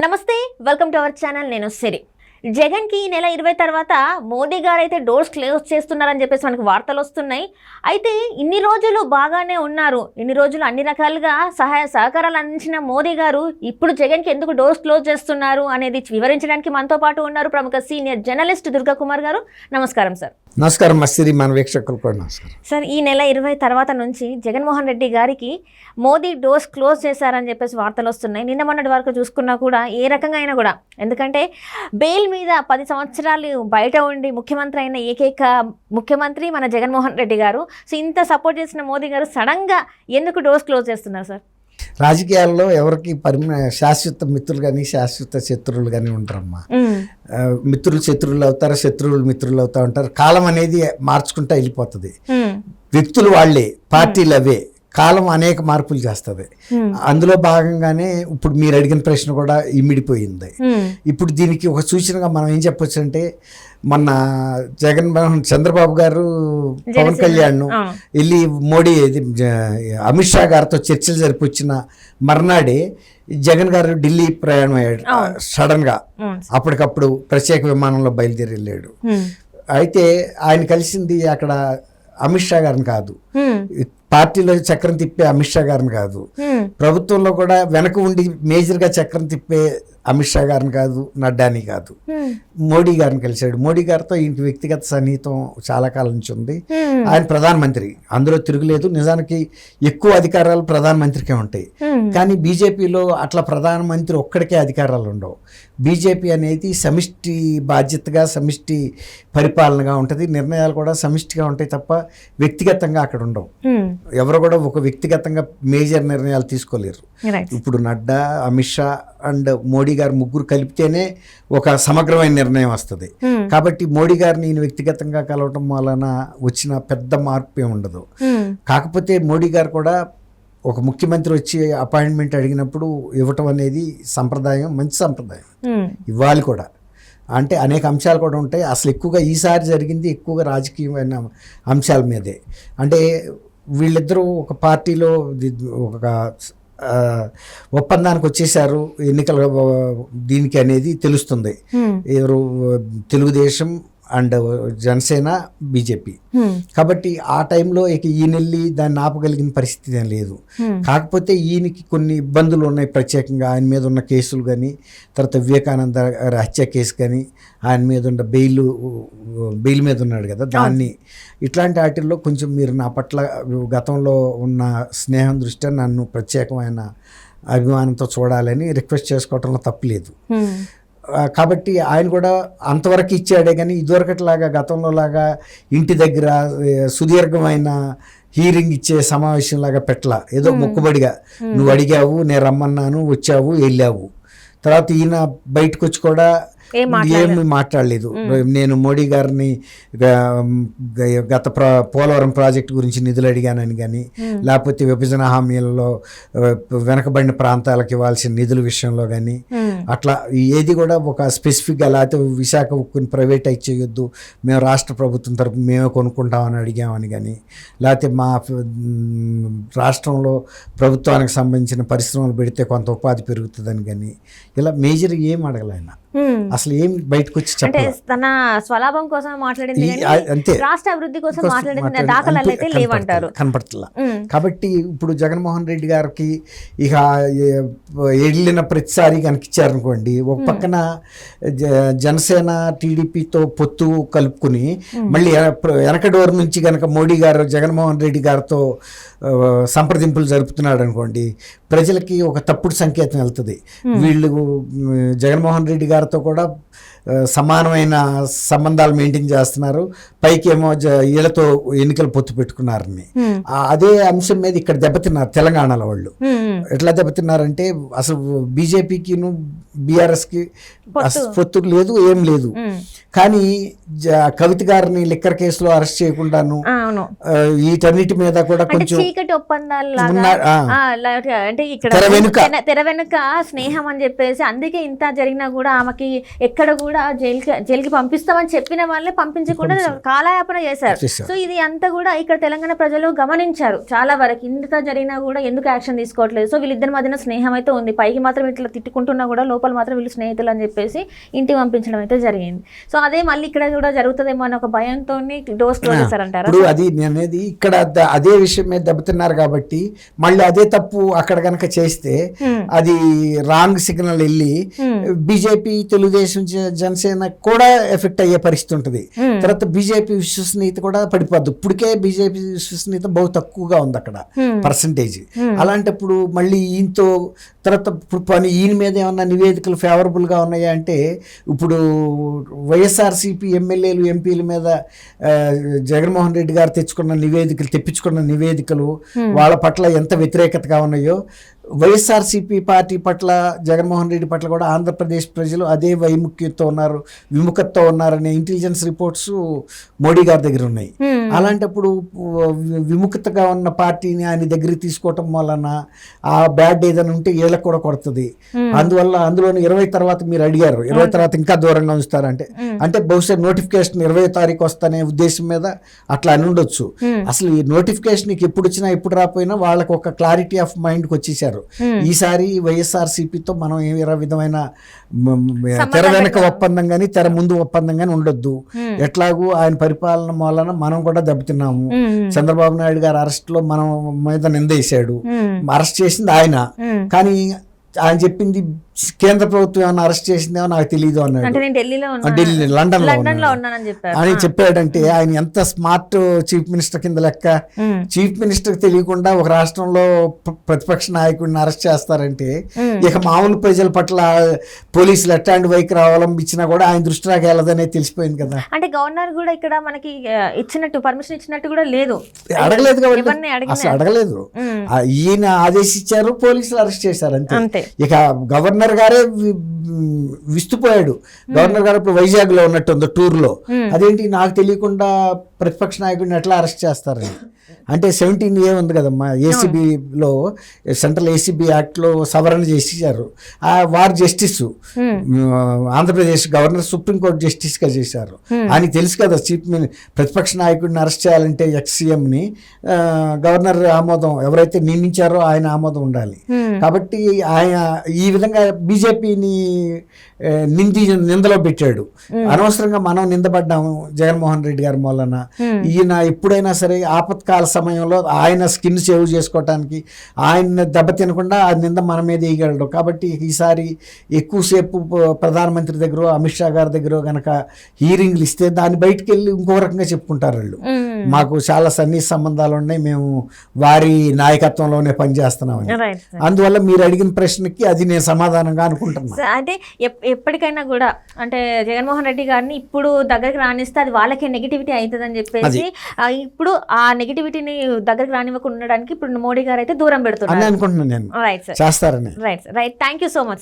నమస్తే, welcome to our channel. నేను సిరి. జగన్ కి నెల 20 తర్వాత మోదీ గారు అయితే డోర్స్ క్లోజ్ చేస్తున్నారని చెప్పేసి మనకు వార్తలు వస్తున్నాయి. అయితే ఇన్ని రోజులు బాగానే ఉన్నారు, ఇన్ని రోజులు అన్ని రకాలుగా సహాయ సహకారాలు అందించిన మోదీ గారు ఇప్పుడు జగన్ కి ఎందుకు డోర్స్ క్లోజ్ చేస్తున్నారు అనేది వివరించడానికి మనతో పాటు ఉన్నారు ప్రముఖ సీనియర్ జర్నలిస్ట్ దుర్గా కుమార్ గారు. నమస్కారం సార్. నమస్కారం మసిరి, మన వీక్షకులు కూడా నమస్కారం సార్. ఈ నెల 20 తర్వాత నుంచి జగన్మోహన్ రెడ్డి గారికి మోదీ డోర్స్ క్లోజ్ చేశారని చెప్పేసి వార్తలు వస్తున్నాయి. నిన్న మొన్నటి వరకు చూసుకున్నా కూడా ఏ రకంగా అయినా కూడా, ఎందుకంటే బెయిల్ మీద 10 సంవత్సరాలు బయట ఉండి ముఖ్యమంత్రి అయిన ఏకైక ముఖ్యమంత్రి మన జగన్మోహన్ రెడ్డి గారు. సో ఇంత సపోర్ట్ చేసిన మోదీ గారు సడన్గా ఎందుకు డోర్స్ క్లోజ్ చేస్తున్నారు సార్? రాజకీయాల్లో ఎవరికి శాశ్వత మిత్రులు కానీ శాశ్వత శత్రువులు కానీ ఉంటారమ్మా. మిత్రులు శత్రువులు అవుతారు, శత్రువులు మిత్రులు అవుతా ఉంటారు. కాలం అనేది మార్చుకుంటా వెళ్ళిపోతుంది. వ్యక్తులు వాళ్ళే, పార్టీలు అవే. కాలం అనేక మార్పులు చేస్తుంది. అందులో భాగంగానే ఇప్పుడు మీరు అడిగిన ప్రశ్న కూడా ఇమిడిపోయింది. ఇప్పుడు దీనికి ఒక సూచనగా మనం ఏం చెప్పొచ్చు అంటే, మొన్న చంద్రబాబు గారు పవన్ కళ్యాణ్ వెళ్ళి అమిత్ షా గారితో చర్చలు జరిపొచ్చిన మర్నాడే జగన్ గారు ఢిల్లీ ప్రయాణం అయ్యాడు సడన్ గా. అప్పటికప్పుడు ప్రత్యేక విమానంలో బయలుదేరి వెళ్ళాడు. అయితే ఆయన కలిసింది అక్కడ అమిత్ షా గారిని కాదు, పార్టీలో చక్రం తిప్పే అమిత్ షా గారిని కాదు, ప్రభుత్వంలో కూడా వెనక ఉండి మేజర్గా చక్రం తిప్పే అమిత్ షా గారిని కాదు, నడ్డాని కాదు, మోడీ గారిని కలిశాడు. మోడీ గారితో ఇంటి వ్యక్తిగత సన్నిహితం చాలా కాలం నుంచి ఉంది. ఆయన ప్రధానమంత్రి, అందులో తిరుగులేదు. నిజానికి ఎక్కువ అధికారాలు ప్రధానమంత్రికే ఉంటాయి. కానీ బీజేపీలో అట్లా ప్రధానమంత్రి ఒక్కడికే అధికారాలు ఉండవు. బీజేపీ అనేది సమిష్టి బాధ్యతగా, సమిష్టి పరిపాలనగా ఉంటుంది. నిర్ణయాలు కూడా సమిష్టిగా ఉంటాయి తప్ప వ్యక్తిగతంగా అక్కడ ఉండవు. ఎవరు కూడా ఒక వ్యక్తిగతంగా మేజర్ నిర్ణయాలు తీసుకోలేరు. ఇప్పుడు నడ్డా, అమిత్ షా అండ్ మోడీ గారు ముగ్గురు కలిపితేనే ఒక సమగ్రమైన నిర్ణయం వస్తుంది. కాబట్టి మోడీ గారిని నేను వ్యక్తిగతంగా కలవటం వలన వచ్చిన పెద్ద మార్పు ఏమి ఉండదు. కాకపోతే మోడీ గారు కూడా ఒక ముఖ్యమంత్రి వచ్చి అపాయింట్మెంట్ అడిగినప్పుడు ఇవ్వటం అనేది సంప్రదాయం, మంచి సంప్రదాయం. ఇవ్వాలి కూడా. అంటే అనేక అంశాలు కూడా ఉంటాయి. అసలు ఎక్కువగా ఈసారి జరిగింది ఎక్కువగా రాజకీయమైన అంశాల మీదే. అంటే వీళ్ళిద్దరూ ఒక పార్టీలో ఒక ఒప్పందానికి వచ్చేసారు ఎన్నికల దీనికి అనేది తెలుస్తుంది. ఎవరు తెలుగుదేశం అండ్ జనసేన, బీజేపీ. కాబట్టి ఆ టైంలో ఇక ఈయనెళ్ళి దాన్ని ఆపగలిగిన పరిస్థితి ఏం లేదు. కాకపోతే ఈయనకి కొన్ని ఇబ్బందులు ఉన్నాయి. ప్రత్యేకంగా ఆయన మీద ఉన్న కేసులు కానీ, తర్వాత వివేకానంద హత్య కేసు కానీ, ఆయన మీద ఉన్న బెయిల్ మీద ఉన్నాడు కదా, దాన్ని ఇట్లాంటి వాటిల్లో కొంచెం మీరు నా పట్ల గతంలో ఉన్న స్నేహం దృష్ట్యా నన్ను ప్రత్యేకమైన అభిమానంతో చూడాలని రిక్వెస్ట్ చేసుకోవటంలో తప్పులేదు. కాబట్టి ఆయన కూడా అంతవరకు ఇచ్చాడే కానీ ఇదివరకట్లాగా గతంలో లాగా ఇంటి దగ్గర సుదీర్ఘమైన హీరింగ్ ఇచ్చే సమావేశం లాగా పెట్టలా. ఏదో మొక్కుబడిగా నువ్వు అడిగావు, నేను రమ్మన్నాను, వచ్చావు, వెళ్ళావు. తర్వాత ఈయన బయటకు వచ్చి కూడా ఏమి మాట్లాడలేదు. నేను మోడీ గారిని గత పోలవరం ప్రాజెక్టు గురించి నిధులు అడిగానని కానీ, లేకపోతే విభజన హామీలలో వెనకబడిన ప్రాంతాలకు ఇవ్వాల్సిన నిధుల విషయంలో కానీ, అట్లా ఏది కూడా ఒక స్పెసిఫిక్గా, లేకపోతే విశాఖ ఉక్కుని ప్రైవేటైజ్ చేయొద్దు, మేము రాష్ట్ర ప్రభుత్వం తరపు మేమే కొనుక్కుంటామని అడిగామని కానీ, లేకపోతే మా రాష్ట్రంలో ప్రభుత్వానికి సంబంధించిన పరిశ్రమలు పెడితే కొంత ఉపాధి పెరుగుతుందని కానీ, ఇలా మేజర్ ఏం అడగలైనా అసలు ఏం బయటకు వచ్చి చెప్పాలి. తన స్వలాభం కోసం మాట్లాడింది, అంతే. రాష్ట్ర అభివృద్ధి కోసం మాట్లాడింది దాఖలాలు అయితే లేవంటారు, కనపడట్లా. కాబట్టి ఇప్పుడు జగన్మోహన్ రెడ్డి గారికి ఇక వెళ్ళిన ప్రతిసారి కనుక ఇచ్చారనుకోండి, ఒక పక్కన జనసేన టీడీపీతో పొత్తు కలుపుకుని మళ్ళీ వెనక డోర్ నుంచి కనుక మోడీ గారు జగన్మోహన్ రెడ్డి గారితో సంప్రదింపులు జరుపుతున్నాడు అనుకోండి, ప్రజలకి ఒక తప్పుడు సంకేతం వెళ్తుంది. వీళ్ళు జగన్మోహన్ రెడ్డి గారితో కూడా సమానమైన సంబంధాలు మెయింటైన్ చేస్తున్నారు, పైకి ఏమో వీళ్ళతో ఎన్నికలు పొత్తు పెట్టుకున్నారని. అదే అంశం మీద ఇక్కడ దెబ్బతిన్నారు తెలంగాణలో వాళ్ళు. ఎట్లా దెబ్బతిన్నారంటే, అసలు బీజేపీకిను బీఆర్ఎస్కి పొత్తు లేదు, ఏం లేదు. కానీ కవిత గారిని లిక్కర్ కేసులో అరెస్ట్ చేయకుండాను అవును వీటన్నిటి మీద కూడా అంటే కొంచెం చీకటి ఒప్పందాలు అంటే ఇక్కడ తెర వెనుక. తెర వెనుక స్నేహం అని చెప్పేసి అందుకే ఇంత జరిగినా కూడా ఆమెకి ఎక్కడ కూడా జైలుకి పంపిస్తామని చెప్పిన వాళ్ళే పంపించకుండా కాలయాపన చేశారు. చేశారు. సో ఇది అంతా కూడా ఇక్కడ తెలంగాణ ప్రజలు గమనించారు చాలా వరకు. ఇంత జరిగినా కూడా ఎందుకు యాక్షన్ తీసుకోవట్లేదు. సో వీళ్ళిద్దరి మధ్యన స్నేహం అయితే ఉంది. పైకి మాత్రం ఇట్లా తిట్టుకుంటున్నా కూడా లోపల మాత్రం వీళ్ళు స్నేహితులు అని చెప్పేసి ఇంటికి పంపించడం అయితే జరిగింది. సో అదే మళ్ళీ ఇక్కడ కూడా జరుగుతుందేమో అని ఒక భయంతో డోర్స్ క్లోజ్ చేశారంటారా? ఇప్పుడు అది అనేది ఇక్కడ అదే విషయం మీద దెబ్బతిన్నారు కాబట్టి మళ్ళీ అదే తప్పు అక్కడ కనుక చేస్తే అది రాంగ్ సిగ్నల్ వెళ్ళి బీజేపీ, తెలుగుదేశం, జనసేన కూడా ఎఫెక్ట్ అయ్యే పరిస్థితి ఉంటుంది. తర్వాత బీజేపీ విశ్వసనీయత కూడా పడిపోద్ది. ఇప్పటికే బీజేపీ విశ్వసనీయత బహు తక్కువగా ఉంది అక్కడ పర్సంటేజ్. అలాంటప్పుడు మళ్ళీ ఈయనతో తర్వాత ఇప్పుడు ఈయన మీద ఏమన్నా నివేదికలు ఫేవరబుల్గా ఉన్నాయా అంటే ఇప్పుడు వైఎస్ఆర్సీపీ ఎమ్మెల్యేలు, ఎంపీల మీద జగన్మోహన్ రెడ్డి గారు తెప్పించుకున్న నివేదికలు వాళ్ళ పట్ల ఎంత వ్యతిరేకతగా ఉన్నాయో, వైఎస్ఆర్సీపీ పార్టీ పట్ల, జగన్మోహన్ రెడ్డి పట్ల కూడా ఆంధ్రప్రదేశ్ ప్రజలు అదే విముఖతతో ఉన్నారనే ఇంటెలిజెన్స్ రిపోర్ట్స్ మోడీ గారి దగ్గర ఉన్నాయి. అలాంటప్పుడు విముఖతగా ఉన్న పార్టీని ఆయన దగ్గరికి తీసుకోవటం వలన ఆ బ్యాడ్ ఏదైనా ఉంటే వీళ్ళకి కూడా కొడుతుంది. అందులోని 20 తర్వాత మీరు అడిగారు, 20 తర్వాత ఇంకా దూరంగా ఉంచుతారంటే అంటే బహుశా నోటిఫికేషన్ 20వ తారీఖు వస్తానే ఉద్దేశం మీద అట్లా అని ఉండొచ్చు. అసలు ఈ నోటిఫికేషన్ ఎప్పుడు వచ్చినా ఎప్పుడు రాపోయినా వాళ్ళకి ఒక క్లారిటీ ఆఫ్ మైండ్కి వచ్చేసారు. ఈసారి వైఎస్ఆర్సీపీతో మనం ఏ విధమైన తెర వెనక ఒప్పందం కానీ తెర ముందు ఒప్పందం కానీ ఉండొద్దు. ఎట్లాగూ ఆయన పరిపాలన వలన మనం కూడా దెబ్బతిన్నాము. చంద్రబాబు నాయుడు గారు అరెస్ట్ లో మనం మీద నిందేశాడు. అరెస్ట్ చేసింది ఆయన, కానీ ఆయన చెప్పింది కేంద్ర ప్రభుత్వం ఏమన్నా అరెస్ట్ చేసిందేమో నాకు తెలియదు అన్నాడు. ఢిల్లీ, లండన్ లో అని చెప్పాడంటే ఆయన ఎంత స్మార్ట్ చీఫ్ మినిస్టర్ కింద లెక్క. చీఫ్ మినిస్టర్ తెలియకుండా ఒక రాష్ట్రంలో ప్రతిపక్ష నాయకుడిని అరెస్ట్ చేస్తారంటే ఇక మామూలు ప్రజల పట్ల పోలీసులు ఎట్లాంటి వైఖరి అవలంబించినా కూడా ఆయన దృష్టిలోకి వెళ్ళదనే తెలిసిపోయింది కదా. అంటే గవర్నర్ కూడా ఇక్కడ మనకి పర్మిషన్ ఇచ్చినట్టు కూడా లేదు, అడగలేదు కాబట్టి అసలు అడగలేదు. ఈయన ఆదేశించారు, పోలీసులు అరెస్ట్ చేశారు అంతే. ఇక గవర్నర్ గారే విస్తుపోయాడు. గవర్నర్ గారు ఇప్పుడు వైజాగ్ లో ఉన్నట్టుంది టూర్ లో. అదేంటి నాకు తెలియకుండా ప్రతిపక్ష నాయకుడిని ఎట్లా అరెస్ట్ చేస్తారని. అంటే 17A ఉంది కదమ్మా ఏసీబీలో, సెంట్రల్ ఏసీబీ యాక్ట్లో సవరణ చేశారు. వారు జస్టిస్, ఆంధ్రప్రదేశ్ గవర్నర్ సుప్రీంకోర్టు జస్టిస్గా చేశారు. ఆయనకి తెలుసు కదా ప్రతిపక్ష నాయకుడిని అరెస్ట్ చేయాలంటే ఎక్స్-సీఎంని గవర్నర్ ఆమోదం, ఎవరైతే నియమించారో ఆయన ఆమోదం ఉండాలి. కాబట్టి ఆయన ఈ విధంగా బీజేపీని నిందలో పెట్టాడు. అనవసరంగా మనం నిందపడ్డాము జగన్మోహన్ రెడ్డి గారి మూలన. ఈయన ఎప్పుడైనా సరే ఆపత్కాల సమయంలో ఆయన స్కిన్ సేవ్ చేసుకోవటానికి, ఆయన దెబ్బతినకుండా ఆ నింద మన మీద వేయగలడు. కాబట్టి ఈసారి ఎక్కువసేపు ప్రధానమంత్రి దగ్గర, అమిత్ షా గారి దగ్గర గనక హీరింగ్లు ఇస్తే దాన్ని బయటికి వెళ్ళి ఇంకో రకంగా చెప్పుకుంటారు వాళ్ళు. మాకు చాలా సన్నిహిత సంబంధాలు ఉన్నాయి, మేము వారి నాయకత్వంలోనే పనిచేస్తున్నామని. అందువల్ల మీరు అడిగిన ప్రశ్నకి అది నేను సమాధానంగా అనుకుంటున్నాను. అంటే ఎప్పటికైనా కూడా అంటే జగన్మోహన్ రెడ్డి గారిని ఇప్పుడు దగ్గరికి రానిస్తే అది వాళ్ళకే నెగిటివిటీ అవుతుంది అని చెప్పేసి ఇప్పుడు ఆ నెగిటివిటీని దగ్గరికి రానివ్వకుండా ఉండడానికి ఇప్పుడు మోడీ గారు అయితే దూరం పెడుతున్నారు అనుకుంటున్నాను నేను. రైట్ సార్, చేస్తారని. Right. Thank you so much.